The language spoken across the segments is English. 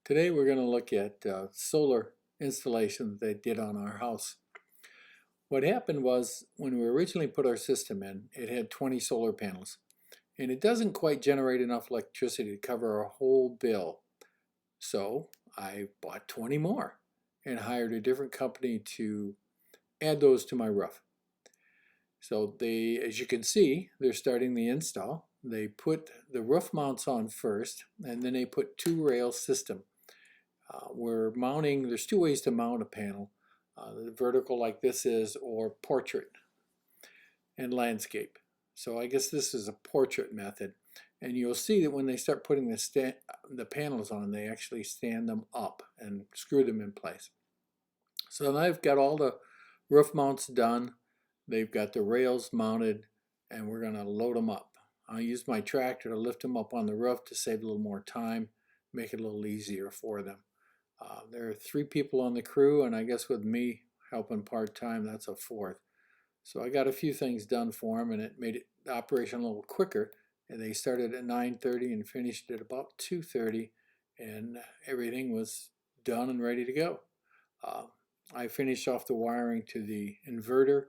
Today we're going to look at solar installation that they did on our house. What happened was when we originally put our system in, it had 20 solar panels. And it doesn't quite generate enough electricity to cover our whole bill. So I bought 20 more and hired a different company to add those to my roof. So they, as you can see, they're starting the install. They put the roof mounts on first, and then they put two rail system. We're mounting, there's two ways to mount a panel, the vertical like this is, or portrait and landscape. So I guess this is a portrait method. And you'll see that when they start putting the panels on, they actually stand them up and screw them in place. So now I've got all the roof mounts done. They've got the rails mounted, and we're going to load them up. I'll use my tractor to lift them up on the roof to save a little more time, make it a little easier for them. There are 3 people on the crew, and I guess with me helping part-time, that's a 4th. So I got a few things done for them, and it made the operation a little quicker. And they started at 9:30 and finished at about 2:30, and everything was done and ready to go. I finished off the wiring to the inverter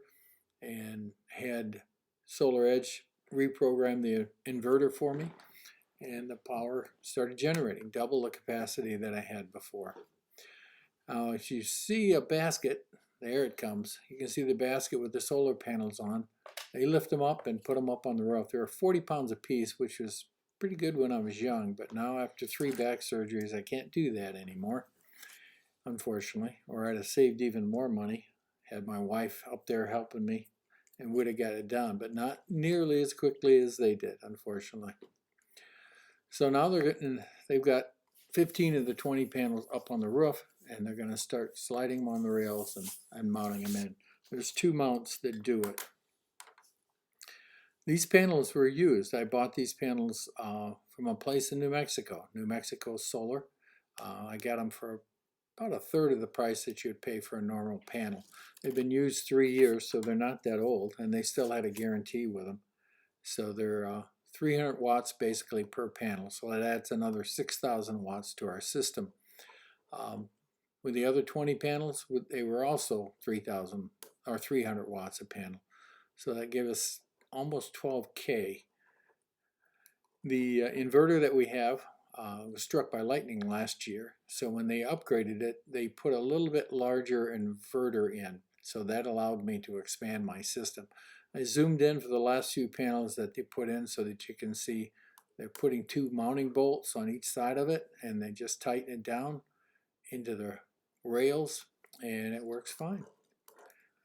and had SolarEdge reprogram the inverter for me, and the power started generating, double the capacity that I had before. Now, if you see a basket, there it comes. You can see the basket with the solar panels on. They lift them up and put them up on the roof. They're 40 pounds a piece, which was pretty good when I was young, but now after 3 back surgeries, I can't do that anymore, unfortunately, or I'd have saved even more money, had my wife up there helping me, and would have got it done, but not nearly as quickly as they did, unfortunately. So now they've got 15 of the 20 panels up on the roof, and they're going to start sliding them on the rails and mounting them in. There's 2 mounts that do it. These panels were used. I bought these panels from a place in New Mexico Solar. I got them for about a third of the price that you'd pay for a normal panel. They've been used 3 years, so they're not that old, and they still had a guarantee with them. So they're 300 watts basically per panel, so that adds another 6,000 watts to our system. With the other 20 panels, they were also 3,000 or 300 watts a panel. So that gave us almost 12K. The inverter that we have was struck by lightning last year. So when they upgraded it, they put a little bit larger inverter in. So that allowed me to expand my system. I zoomed in for the last few panels that they put in so that you can see they're putting 2 mounting bolts on each side of it, and they just tighten it down into the rails, and it works fine.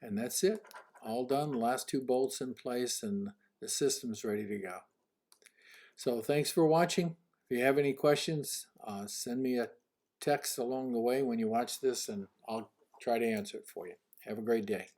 And that's it. All done. The last 2 bolts in place, and the system's ready to go. So thanks for watching. If you have any questions, send me a text along the way when you watch this, and I'll try to answer it for you. Have a great day.